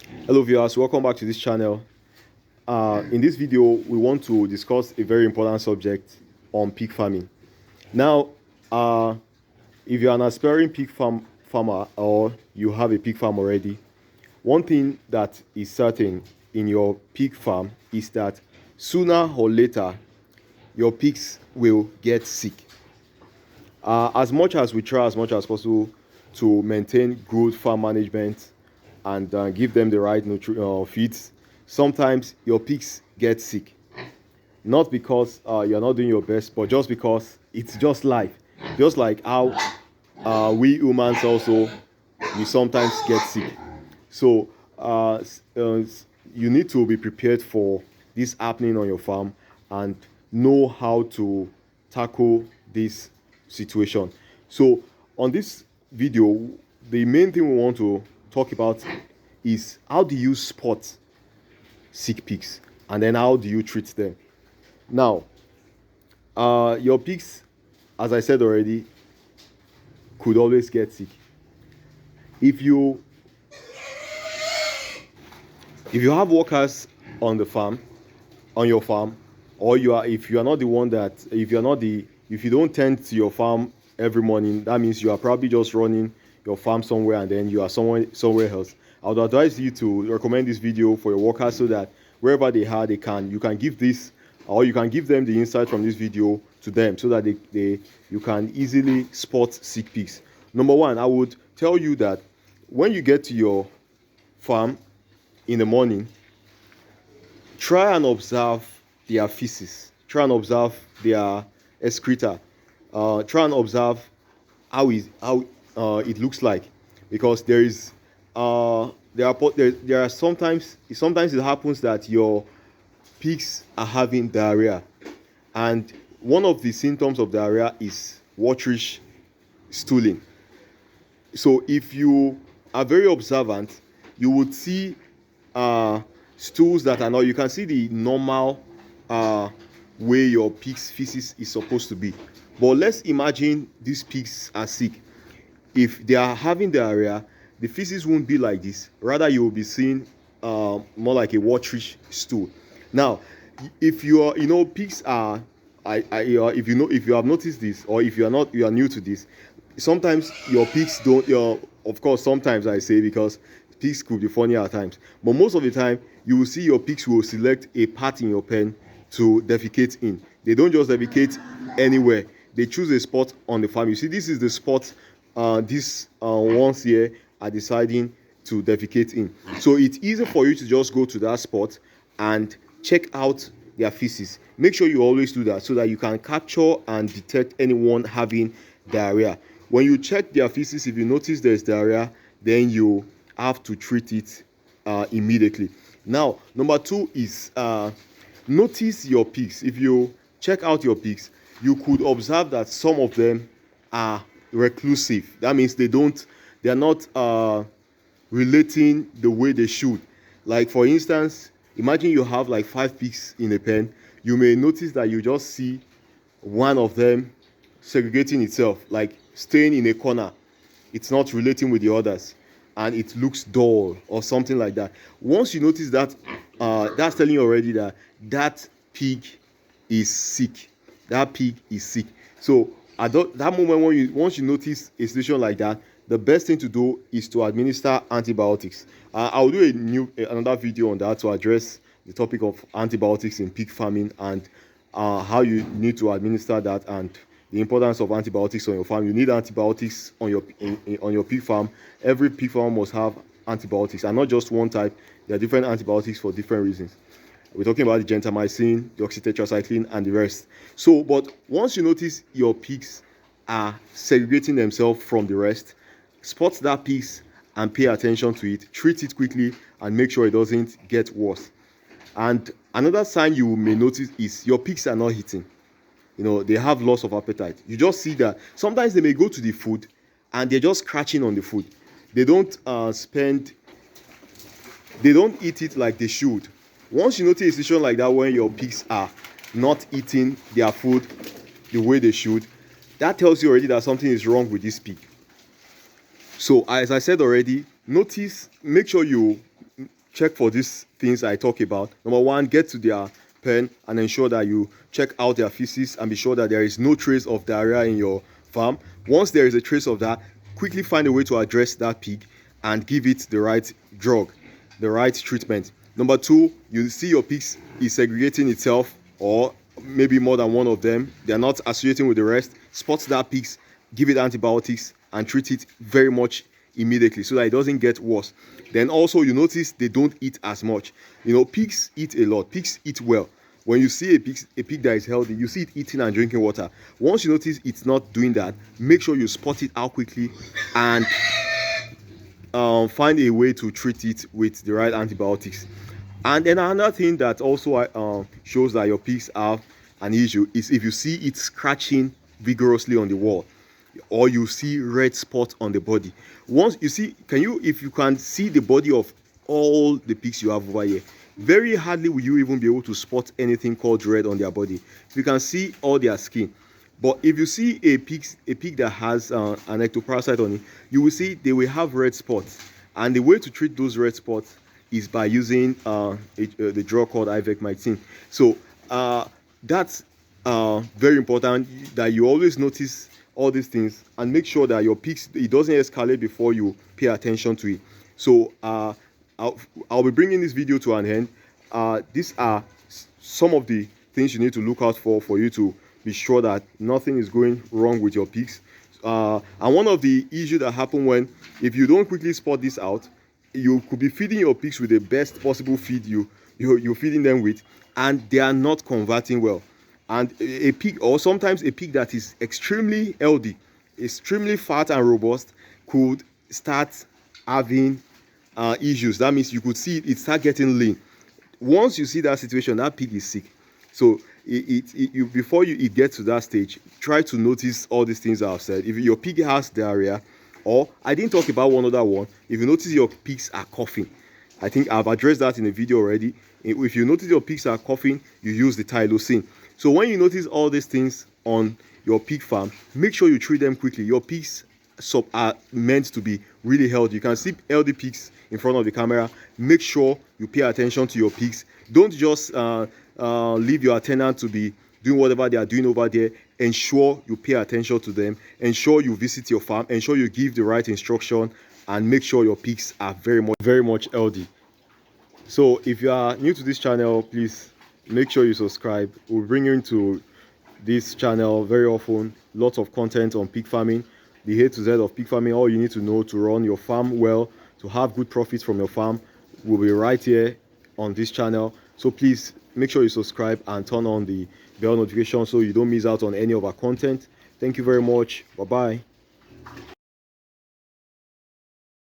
Hello viewers, welcome back to this channel. In this video, we want to discuss a very important subject on pig farming. Now, if you're an aspiring farmer or you have a pig farm already, one thing that is certain in your pig farm is that sooner or later, your pigs will get sick. As much as we try as much as possible to maintain good farm management and give them the right feeds, sometimes your pigs get sick. Not because you're not doing your best, but just because it's just life. Just like how we humans also, we sometimes get sick. So you need to be prepared for this happening on your farm and know how to tackle this situation. So on this video, the main thing we want to talk about is how do you spot sick pigs and then how do you treat them. Now, your pigs, as I said already, could always get sick. If you have workers on the farm, on your farm, or if you are not the one that if you don't tend to your farm every morning, that means you are probably just running your farm somewhere and then you are somewhere else. I would advise you to recommend this video for your workers so that wherever they are, you can give this, or you can give them the insight from this video to them so that you can easily spot sick pigs. Number one, I would tell you that when you get to your farm in the morning, try and observe their feces. Try and observe their excreta. Try and observe how it looks like, because there are sometimes it happens that your pigs are having diarrhea, and one of the symptoms of diarrhea is waterish stooling. So if you are very observant, you would see stools that are not. You can see the normal way your pig's feces is supposed to be. But let's imagine these pigs are sick. If they are having diarrhea, the feces won't be like this. Rather, you will be seeing more like a waterish stool. Now, if you are, pigs are, if you have noticed this, or if you are new to this, sometimes your pigs don't. Of course, sometimes I say, because pigs could be funny at times, but most of the time you will see your pigs will select a part in your pen to defecate in. They don't just defecate anywhere. They choose a spot on the farm. You see, this is the spot these ones here are deciding to defecate in. So it's easy for you to just go to that spot and check out their feces. Make sure you always do that so that you can capture and detect anyone having diarrhea. When you check their feces, if you notice there's diarrhea, then you have to treat it immediately. Now, number two is notice your pigs. If you check out your pigs, you could observe that some of them are reclusive. That means they are not relating the way they should. Like, for instance, imagine you have like 5 pigs in a pen. You may notice that you just see one of them segregating itself, like staying in a corner. It's not relating with the others, and it looks dull or something like that. Once you notice that, that's telling you already that that pig is sick. That pig is sick. So at that moment, once you notice a situation like that, the best thing to do is to administer antibiotics. I'll do another video on that to address the topic of antibiotics in pig farming and how you need to administer that, and the importance of antibiotics on your farm. You need antibiotics on your pig farm. Every pig farm must have antibiotics, and not just one type. There are different antibiotics for different reasons. We're talking about the gentamicin, the oxytetracycline, and the rest. So, but once you notice your pigs are segregating themselves from the rest, spot that pigs and pay attention to it. Treat it quickly and make sure it doesn't get worse. And another sign you may notice is your pigs are not eating. They have loss of appetite. You just see that sometimes they may go to the food and they're just scratching on the food. They don't eat it like they should. Once you notice a situation like that, when your pigs are not eating their food the way they should, that tells you already that something is wrong with this pig. So, as I said already, make sure you check for these things I talk about. Number one, get to their pen and ensure that you check out their feces and be sure that there is no trace of diarrhea in your farm. Once there is a trace of that, quickly find a way to address that pig and give it the right drug, the right treatment. Number two, you see your pigs is segregating itself, or maybe more than one of them, they are not associating with the rest. Spot that pigs, give it antibiotics and treat it very much immediately so that it doesn't get worse. Then also you notice they don't eat as much. You know, pigs eat a lot, pigs eat well. When you see a pig that is healthy, you see it eating and drinking water. Once you notice it's not doing that, make sure you spot it out quickly and find a way to treat it with the right antibiotics. And then another thing that also shows that your pigs have an issue is if you see it scratching vigorously on the wall, or you see red spot on the body. Once you see, if you can see the body of all the pigs you have over here, very hardly will you even be able to spot anything called red on their body. You can see all their skin. But if you see a pig that has an ectoparasite on it, you will see they will have red spots. And the way to treat those red spots is by using the drug called ivermectin. So that's very important that you always notice all these things and make sure that your pigs, it doesn't escalate before you pay attention to it. So I'll be bringing this video to an end. These are some of the things you need to look out for you to be sure that nothing is going wrong with your pigs. And one of the issues that happen if you don't quickly spot this out, you could be feeding your pigs with the best possible feed you're feeding them with, and they are not converting well. And a pig, or sometimes a pig that is extremely healthy, extremely fat and robust, could start having issues. That means you could see it start getting lean. Once you see that situation, that pig is sick. So before it gets to that stage, try to notice all these things I've said. If your pig has diarrhea, or I didn't talk about one other one, if you notice your pigs are coughing, I think I've addressed that in a video already. If you notice your pigs are coughing, you use the tylosin. So when you notice all these things on your pig farm, make sure you treat them quickly. Your pigs are meant to be really healthy. You can see healthy pigs in front of the camera. Make sure you pay attention to your pigs. Don't just leave your tenant to be doing whatever they are doing over there. Ensure you pay attention to them. Ensure you visit your farm. Ensure you give the right instruction, and make sure your pigs are very much healthy. So if you are new to this channel, please make sure you subscribe. We'll bring you into this channel very often. Lots of content on pig farming, the A to Z of pig farming. All you need to know to run your farm well, to have good profits from your farm, will be right here on this channel. So please make sure you subscribe and turn on the bell notification so you don't miss out on any of our content. Thank you very much. Bye bye.